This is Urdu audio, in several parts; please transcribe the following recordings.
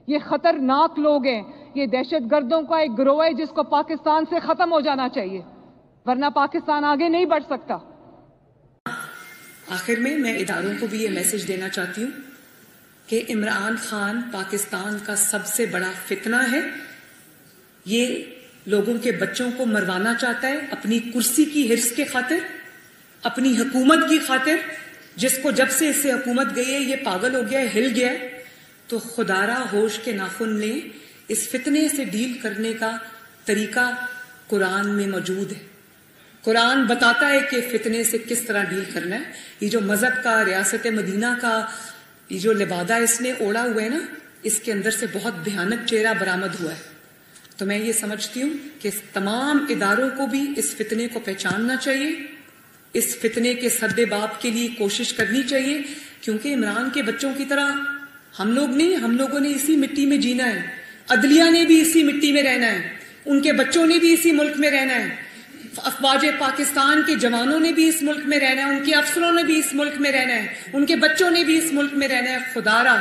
یہ خطرناک لوگ ہیں، یہ دہشت گردوں کا ایک گروہ ہے جس کو پاکستان سے ختم ہو جانا چاہیے، ورنہ پاکستان آگے نہیں بڑھ سکتا۔ آخر میں اداروں کو بھی یہ میسج دینا چاہتی ہوں کہ عمران خان پاکستان کا سب سے بڑا فتنہ ہے۔ یہ لوگوں کے بچوں کو مروانا چاہتا ہے اپنی کرسی کی حرص کے خاطر، اپنی حکومت کی خاطر، جس کو جب سے اس سے حکومت گئی ہے یہ پاگل ہو گیا ہے، ہل گیا ہے۔ تو خدارا ہوش کے ناخن لیں، اس فتنے سے ڈیل کرنے کا طریقہ قرآن میں موجود ہے۔ قرآن بتاتا ہے کہ فتنے سے کس طرح ڈیل کرنا ہے۔ یہ جو مذہب کا، ریاست مدینہ کا یہ جو لبادہ اس نے اوڑا ہوا ہے نا، اس کے اندر سے بہت بھیانک چہرہ برآمد ہوا ہے۔ تو میں یہ سمجھتی ہوں کہ تمام اداروں کو بھی اس فتنے کو پہچاننا چاہیے، اس فتنے کے سد باب کے لیے کوشش کرنی چاہیے، کیونکہ عمران کے بچوں کی طرح ہم لوگ نہیں، ہم لوگوں نے اسی مٹی میں جینا ہے، عدلیہ نے بھی اسی مٹی میں رہنا ہے، ان کے بچوں نے بھی اسی ملک میں رہنا ہے، افواج پاکستان کے جوانوں نے بھی اس ملک میں رہنا ہے، ان کے افسروں نے بھی اس ملک میں رہنا ہے، ان کے بچوں نے بھی اس ملک میں رہنا ہے۔ خدارا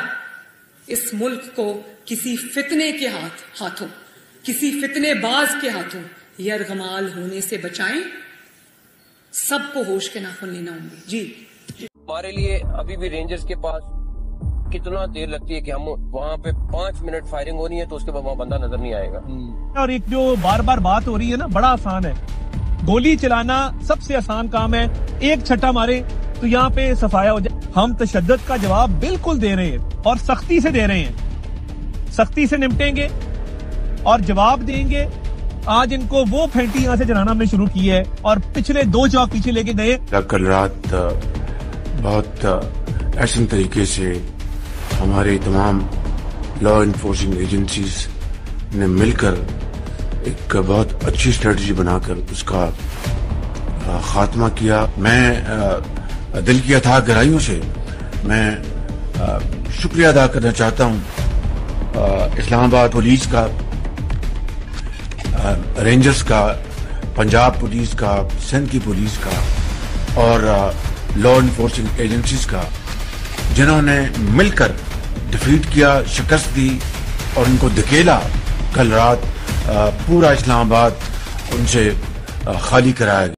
اس ملک کو کسی فتنے کے ہاتھوں، کسی فتنے باز کے ہاتھوں یرغمال ہونے سے بچائیں۔ سب کو ہوش کے ناخن لینا ہوں گے۔ جی ہمارے لیے ابھی بھی رینجرز کے پاس کتنا دیر لگتی ہے کہ ہم وہاں پہ 5 منٹ فائرنگ ہونی ہے تو اس کے بعد وہاں بندہ نظر نہیں آئے گا۔ اور ایک جو بار بار بات ہو رہی ہے نا، بڑا آسان ہے، گولی چلانا سب سے آسان کام ہے، ایک چھٹا مارے تو یہاں پہ صفایا ہو جائے۔ ہم تشدد کا جواب بالکل دے رہے ہیں اور سختی سے دے رہے ہیں، سختی سے نمٹیں گے اور جواب دیں گے۔ آج ان کو وہ پھینٹی یہاں سے جلانا ہم نے شروع کی ہے اور پچھلے 2 چوک پیچھے لے کے گئے۔ کل رات بہت احسن طریقے سے ہمارے تمام لا انفورسنگ ایجنسیز نے مل کر ایک بہت اچھی اسٹریٹجی بنا کر اس کا خاتمہ کیا۔ میں دل کی اتھاہ گہرائیوں سے میں شکریہ ادا کرنا چاہتا ہوں اسلام آباد پولیس کا، رینجرز کا، پنجاب پولیس کا، سندھ کی پولیس کا اور لا انفورسنگ ایجنسیز کا، جنہوں نے مل کر ڈیفیٹ کیا، شکست دی اور ان کو دھکیلا۔ کل رات پورا اسلام آباد ان سے خالی کرایا گیا۔